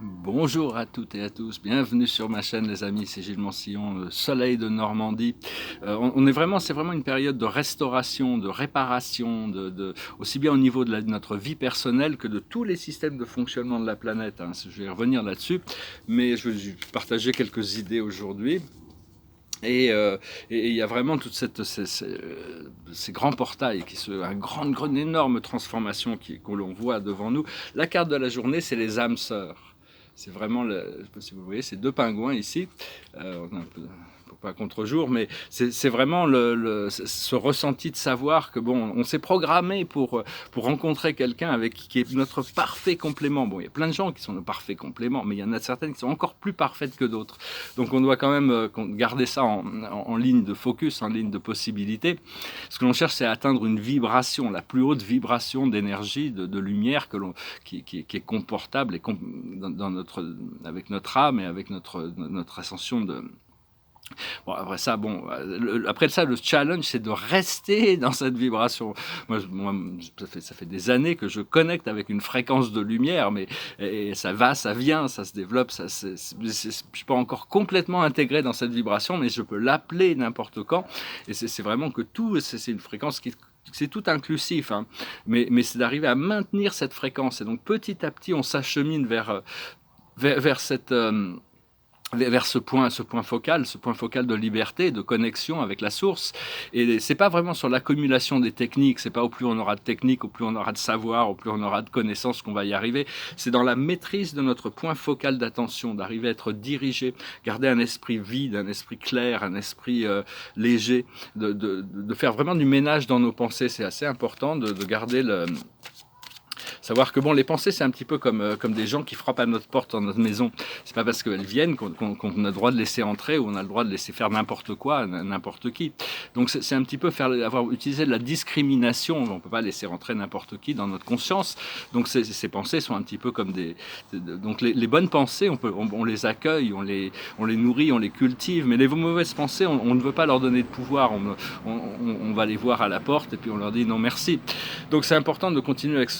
Bonjour à toutes et à tous, bienvenue sur ma chaîne les amis, c'est Gilles Mansillon, Soleil de Normandie. On est vraiment, c'est vraiment une période de restauration, de réparation, aussi bien au niveau de notre vie personnelle que de tous les systèmes de fonctionnement de la planète, hein. Je vais revenir là-dessus, mais je vais partager quelques idées aujourd'hui. Et il y a vraiment toute ces grands portails, une énorme transformation que l'on voit devant nous. La carte de la journée, c'est les âmes sœurs. C'est vraiment, je ne sais pas si vous voyez, ces deux pingouins ici. On a un peu, pas contre-jour, mais c'est vraiment ce ressenti de savoir que bon, on s'est programmé pour rencontrer quelqu'un avec qui est notre parfait complément. Bon, il y a plein de gens qui sont nos parfaits compléments, mais il y en a certaines qui sont encore plus parfaites que d'autres. Donc on doit quand même garder ça en ligne de focus, en ligne de possibilité. Ce que l'on cherche, c'est atteindre une vibration, la plus haute vibration d'énergie, de lumière qui est confortable et avec notre âme et avec notre ascension de. Bon, après ça, après ça, le challenge, c'est de rester dans cette vibration. Moi ça fait des années que je connecte avec une fréquence de lumière, mais et ça va, ça vient, ça se développe. Je ne suis pas encore complètement intégré dans cette vibration, mais je peux l'appeler n'importe quand. Et c'est vraiment que tout, c'est une fréquence c'est tout inclusif, hein. Mais c'est d'arriver à maintenir cette fréquence. Et donc petit à petit, on s'achemine vers cette vers ce point focal de liberté, de connexion avec la source. Et c'est pas vraiment sur l'accumulation des techniques, c'est pas au plus on aura de techniques, au plus on aura de savoir, au plus on aura de connaissances qu'on va y arriver. C'est dans la maîtrise de notre point focal d'attention, d'arriver à être dirigé, garder un esprit vide, un esprit clair, un esprit léger, de faire vraiment du ménage dans nos pensées. C'est assez important de garder savoir que bon, les pensées, c'est un petit peu comme des gens qui frappent à notre porte dans notre maison. C'est pas parce qu'elles viennent qu'on a le droit de laisser entrer ou on a le droit de laisser faire n'importe quoi, n'importe qui. Donc c'est un petit peu avoir utilisé de la discrimination. On peut pas laisser rentrer n'importe qui dans notre conscience. Donc ces pensées sont un petit peu comme donc les bonnes pensées, on les accueille, on les nourrit, on les cultive. Mais les mauvaises pensées, on ne veut pas leur donner de pouvoir. On va les voir à la porte et puis on leur dit non merci. Donc c'est important de continuer avec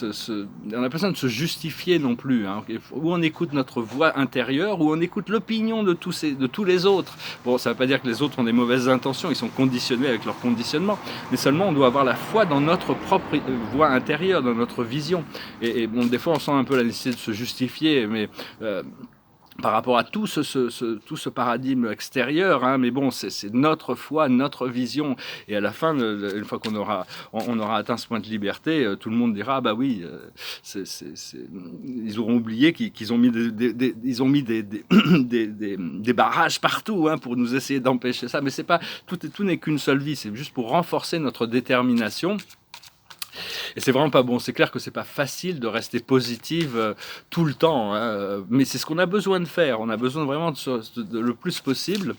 on n'a pas besoin de se justifier non plus, hein. Où on écoute notre voix intérieure, où on écoute l'opinion de tous les autres. Bon, ça ne veut pas dire que les autres ont des mauvaises intentions, ils sont conditionnés avec leur conditionnement, mais seulement on doit avoir la foi dans notre propre voix intérieure, dans notre vision. Et bon, des fois on sent un peu la nécessité de se justifier, mais par rapport à tout ce paradigme extérieur, hein, mais bon, c'est notre foi, notre vision, et à la fin, une fois on aura atteint ce point de liberté, tout le monde dira, bah oui, ils auront oublié qu'ils ont mis ils ont mis des barrages partout, hein, pour nous essayer d'empêcher ça, mais c'est pas, tout n'est qu'une seule vie, c'est juste pour renforcer notre détermination. Et c'est vraiment pas bon. C'est clair que c'est pas facile de rester positive tout le temps, hein, mais c'est ce qu'on a besoin de faire. On a besoin vraiment le plus possible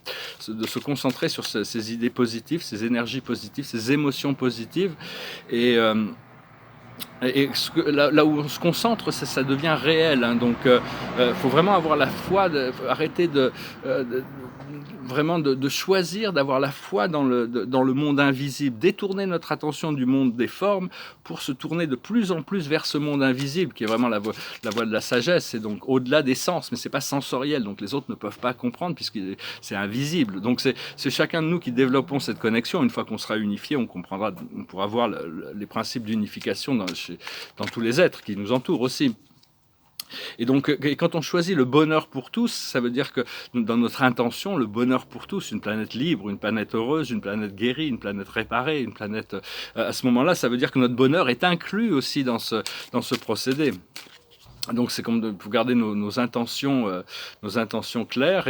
de se concentrer sur ces idées positives, ces énergies positives, ces émotions positives. Et là où on se concentre, ça devient réel, hein. Donc, faut vraiment avoir la foi, arrêter vraiment de choisir d'avoir la foi dans le monde invisible, détourner notre attention du monde des formes pour se tourner de plus en plus vers ce monde invisible qui est vraiment la voie de la sagesse, et donc au-delà des sens, mais c'est pas sensoriel, donc les autres ne peuvent pas comprendre puisque c'est invisible. Donc c'est chacun de nous qui développons cette connexion. Une fois qu'on sera unifié, on pourra voir les principes d'unification dans tous les êtres qui nous entourent aussi. Et donc, quand on choisit le bonheur pour tous, ça veut dire que dans notre intention, le bonheur pour tous, une planète libre, une planète heureuse, une planète guérie, une planète réparée, une planète... à ce moment-là, ça veut dire que notre bonheur est inclus aussi dans ce procédé. Donc c'est comme de garder nos intentions claires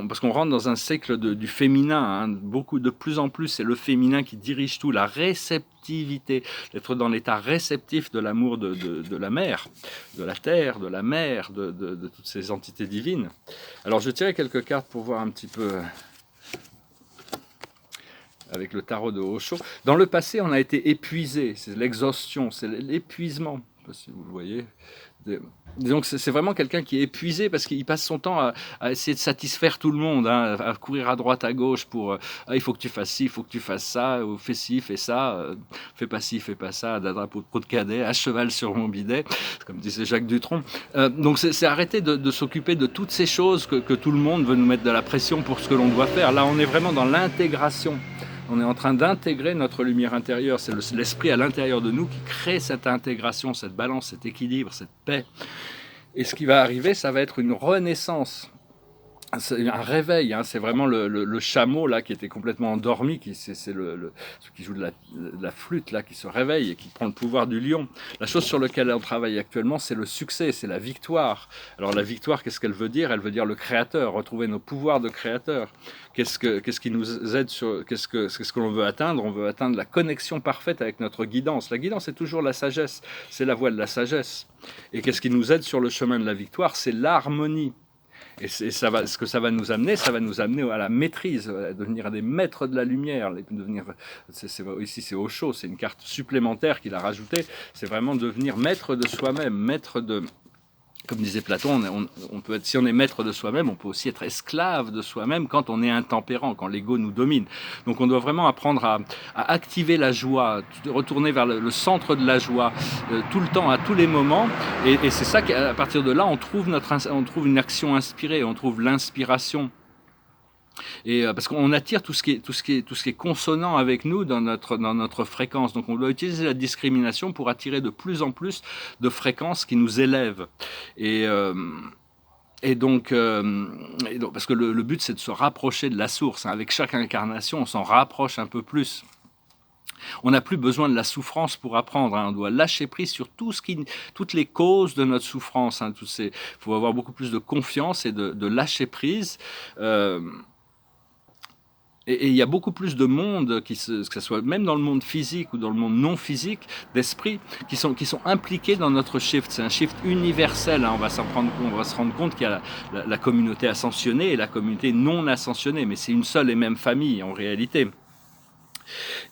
parce qu'on rentre dans un cycle du féminin, hein. De plus en plus, c'est le féminin qui dirige tout, la réceptivité, d'être dans l'état réceptif de l'amour de la mère, de la terre, de la mer, de toutes ces entités divines. Alors je tirais quelques cartes pour voir un petit peu avec le tarot de Osho. Dans le passé, on a été épuisé, c'est l'exhaustion, c'est l'épuisement, je ne sais pas si vous le voyez, Disons que c'est vraiment quelqu'un qui est épuisé parce qu'il passe son temps à essayer de satisfaire tout le monde, hein, à courir à droite, à gauche pour il faut que tu fasses ci, il faut que tu fasses ça, ou fais ci, fais ça, fais pas ci, fais pas ça, dada pour de cadet, à cheval sur mon bidet, comme disait Jacques Dutronc. Donc c'est arrêter de s'occuper de toutes ces choses que tout le monde veut nous mettre de la pression pour ce que l'on doit faire. Là, on est vraiment dans l'intégration. On est en train d'intégrer notre lumière intérieure. C'est l'esprit à l'intérieur de nous qui crée cette intégration, cette balance, cet équilibre, cette paix. Et ce qui va arriver, ça va être une renaissance. C'est un réveil, hein. C'est vraiment le chameau là qui était complètement endormi, c'est celui qui joue de la flûte là, qui se réveille et qui prend le pouvoir du lion. La chose sur laquelle on travaille actuellement, c'est le succès, c'est la victoire. Alors la victoire, qu'est-ce qu'elle veut dire? Elle veut dire le créateur, retrouver nos pouvoirs de créateur. Qu'est-ce qui nous aide sur qu'est-ce que l'on veut atteindre? On veut atteindre la connexion parfaite avec notre guidance. La guidance est toujours la sagesse, c'est la voie de la sagesse. Et qu'est-ce qui nous aide sur le chemin de la victoire? C'est l'harmonie. Et ce que ça va nous amener à la maîtrise, à devenir des maîtres de la lumière. Ici, c'est Osho, c'est une carte supplémentaire qu'il a rajoutée. C'est vraiment devenir maître de soi-même, maître de... Comme disait Platon, on peut être, si on est maître de soi-même, on peut aussi être esclave de soi-même quand on est intempérant, quand l'ego nous domine. Donc on doit vraiment apprendre à activer la joie, retourner vers le centre de la joie tout le temps, à tous les moments. Et c'est ça qu'à partir de là, on trouve une action inspirée, on trouve l'inspiration. Et parce qu'on attire tout ce qui est consonant avec nous dans notre fréquence. Donc on doit utiliser la discrimination pour attirer de plus en plus de fréquences qui nous élèvent. Et donc, parce que le but, c'est de se rapprocher de la source, hein. Avec chaque incarnation, on s'en rapproche un peu plus. On n'a plus besoin de la souffrance pour apprendre, hein. On doit lâcher prise sur toutes les causes de notre souffrance, hein. Il faut avoir beaucoup plus de confiance et de lâcher prise. Et il y a beaucoup plus de monde, que ce soit même dans le monde physique ou dans le monde non physique, d'esprit, qui sont impliqués dans notre shift. C'est un shift universel, hein. On va se rendre compte qu'il y a la communauté ascensionnée et la communauté non ascensionnée, mais c'est une seule et même famille en réalité.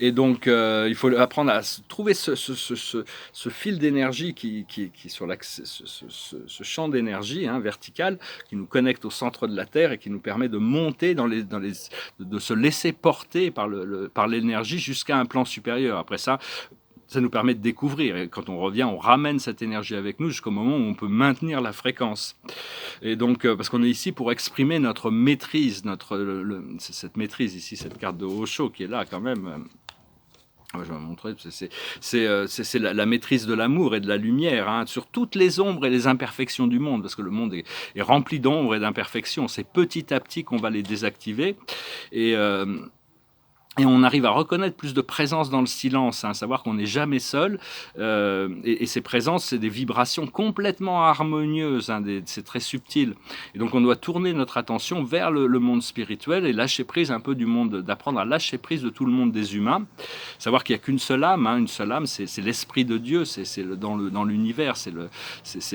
Et donc, il faut apprendre à trouver ce fil d'énergie qui sur ce champ d'énergie, hein, vertical, qui nous connecte au centre de la Terre et qui nous permet de monter de se laisser porter par l'énergie jusqu'à un plan supérieur. Après ça nous permet de découvrir. Et quand on revient, on ramène cette énergie avec nous jusqu'au moment où on peut maintenir la fréquence. Et donc, parce qu'on est ici pour exprimer notre maîtrise, c'est cette maîtrise ici, cette carte de Osho qui est là quand même. Je vais vous montrer, c'est la maîtrise de l'amour et de la lumière, hein, sur toutes les ombres et les imperfections du monde, parce que le monde est rempli d'ombres et d'imperfections. C'est petit à petit qu'on va les désactiver. Et on arrive à reconnaître plus de présence dans le silence, hein, savoir qu'on n'est jamais seul. Et ces présences, c'est des vibrations complètement harmonieuses, hein, c'est très subtil. Et donc on doit tourner notre attention vers le monde spirituel et lâcher prise un peu du monde, d'apprendre à lâcher prise de tout le monde des humains. Savoir qu'il n'y a qu'une seule âme, hein, une seule âme, c'est l'esprit de Dieu, dans l'univers, c'est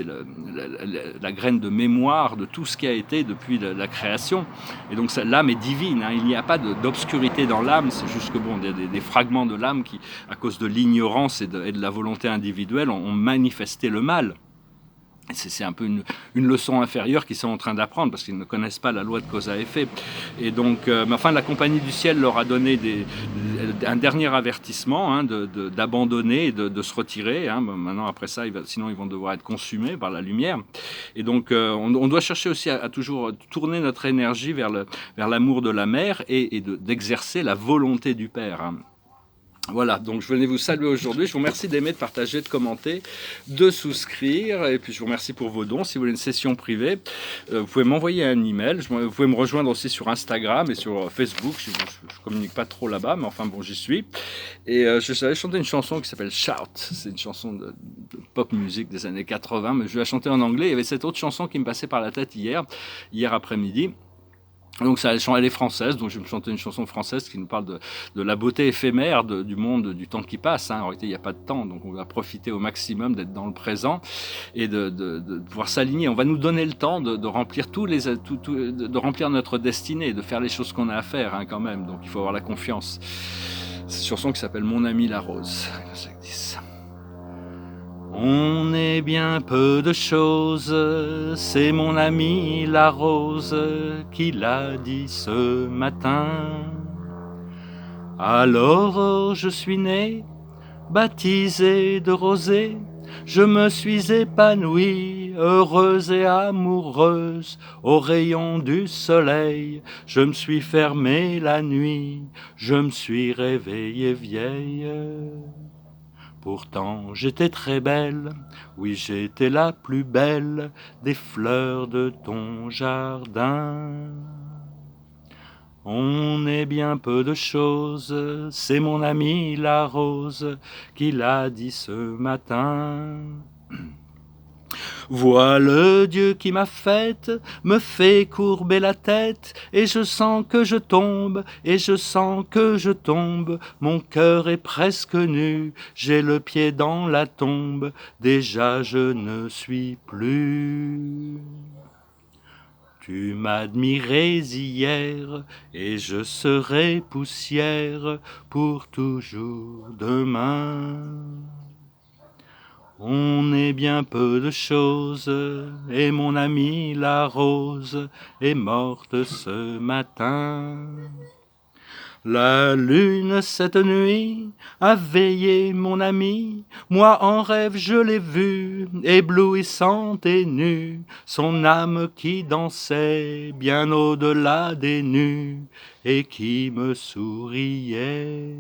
la graine de mémoire de tout ce qui a été depuis la création. Et donc l'âme est divine, hein, il n'y a pas d'obscurité dans l'âme. C'est juste que il y a des fragments de l'âme qui, à cause de l'ignorance et de la volonté individuelle, ont manifesté le mal. C'est un peu une leçon inférieure qu'ils sont en train d'apprendre parce qu'ils ne connaissent pas la loi de cause à effet. Et donc, enfin, la Compagnie du Ciel leur a donné un dernier avertissement, hein, d'abandonner et de se retirer. Hein. Maintenant, après ça, sinon ils vont devoir être consumés par la lumière. Et donc, on doit chercher aussi à toujours tourner notre énergie vers l'amour de la mère et d'exercer la volonté du Père, hein. Voilà, donc je venais vous saluer aujourd'hui. Je vous remercie d'aimer, de partager, de commenter, de souscrire. Et puis je vous remercie pour vos dons. Si vous voulez une session privée, vous pouvez m'envoyer un email. Vous pouvez me rejoindre aussi sur Instagram et sur Facebook. Je ne communique pas trop là-bas, mais enfin bon, j'y suis. Et je vais chanter une chanson qui s'appelle Shout. C'est une chanson de pop music des années 80, mais je vais la chanter en anglais. Il y avait cette autre chanson qui me passait par la tête hier après-midi. Donc elle est française, donc je vais me chanter une chanson française qui nous parle de la beauté éphémère du monde, du temps qui passe, hein. En réalité, il n'y a pas de temps, donc on va profiter au maximum d'être dans le présent et de pouvoir s'aligner. On va nous donner le temps de remplir de remplir notre destinée, de faire les choses qu'on a à faire, hein, quand même. Donc il faut avoir la confiance. C'est une chanson qui s'appelle Mon ami la rose. On est bien peu de choses, c'est mon ami la rose qui l'a dit ce matin. Alors je suis né, baptisé de rosée, je me suis épanouie, heureuse et amoureuse, au rayon du soleil, je me suis fermé la nuit, je me suis réveillée vieille. Pourtant j'étais très belle, oui j'étais la plus belle des fleurs de ton jardin. On est bien peu de choses, c'est mon ami la rose qui l'a dit ce matin. Vois le Dieu qui m'a faite, me fait courber la tête, et je sens que je tombe, et je sens que je tombe, mon cœur est presque nu, j'ai le pied dans la tombe, déjà je ne suis plus. Tu m'admirais hier, et je serai poussière pour toujours demain. On est bien peu de choses, et mon amie la rose est morte ce matin. La lune cette nuit a veillé mon ami, moi en rêve je l'ai vue, éblouissante et nue, son âme qui dansait bien au-delà des nues et qui me souriait.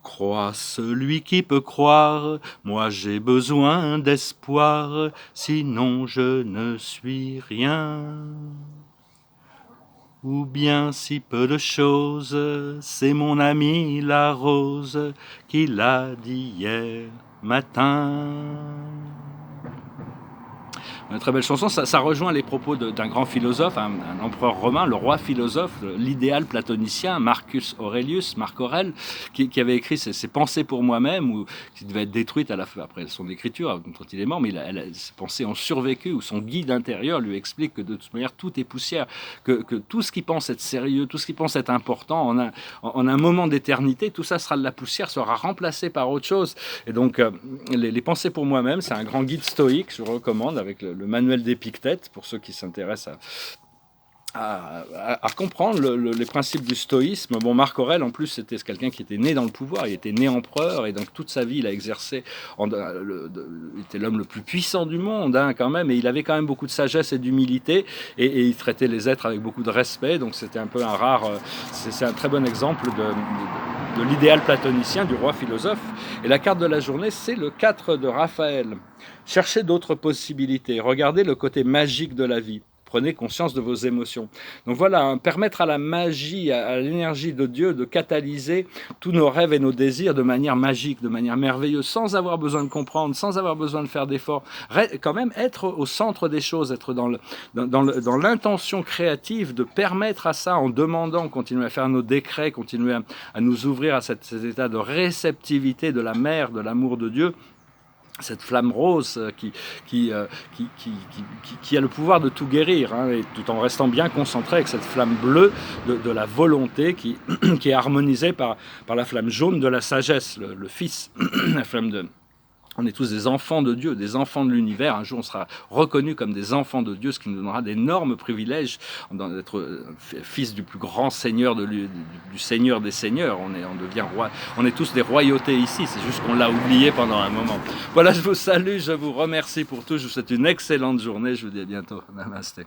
Crois celui qui peut croire, moi j'ai besoin d'espoir, sinon je ne suis rien. Ou bien si peu de choses, c'est mon ami la rose qui l'a dit hier matin. Une très belle chanson, ça rejoint les propos d'un grand philosophe, un empereur romain, le roi philosophe, l'idéal platonicien, Marcus Aurelius, Marc Aurèle, qui avait écrit ses pensées pour moi-même, ou qui devait être détruite à la fin, après son écriture, quand il est mort, mais ses pensées ont survécu, ou son guide intérieur lui explique que de toute manière tout est poussière, que tout ce qui pense être sérieux, tout ce qui pense être important, en un moment d'éternité, tout ça sera de la poussière, sera remplacé par autre chose. Et donc, les pensées pour moi-même, c'est un grand guide stoïque, je recommande, avec le manuel d'Épictète, pour ceux qui s'intéressent à comprendre les principes du stoïsme. Bon, Marc Aurèle, en plus, c'était quelqu'un qui était né dans le pouvoir, il était né empereur, et donc toute sa vie, il a exercé, il était l'homme le plus puissant du monde, hein, quand même, et il avait quand même beaucoup de sagesse et d'humilité, et il traitait les êtres avec beaucoup de respect, donc c'était un peu un rare, c'est un très bon exemple de l'idéal platonicien du roi philosophe. Et la carte de la journée, c'est le 4 de Raphaël. Cherchez d'autres possibilités, regardez le côté magique de la vie. Prenez conscience de vos émotions. Donc voilà, hein, permettre à la magie, à l'énergie de Dieu de catalyser tous nos rêves et nos désirs de manière magique, de manière merveilleuse, sans avoir besoin de comprendre, sans avoir besoin de faire d'efforts. Quand même être au centre des choses, être dans l'intention créative de permettre à ça, en demandant, continuer à faire nos décrets, continuer à nous ouvrir à cet état de réceptivité de la mer, de l'amour de Dieu. Cette flamme rose qui a le pouvoir de tout guérir, hein, et tout en restant bien concentré avec cette flamme bleue de la volonté qui est harmonisée par la flamme jaune de la sagesse, le Fils, la flamme de... On est tous des enfants de Dieu, des enfants de l'univers. Un jour, on sera reconnus comme des enfants de Dieu, ce qui nous donnera d'énormes privilèges d'être fils du plus grand Seigneur, du Seigneur des Seigneurs. On devient roi. On est tous des royautés ici. C'est juste qu'on l'a oublié pendant un moment. Voilà, je vous salue, je vous remercie pour tout. Je vous souhaite une excellente journée. Je vous dis à bientôt. Namasté.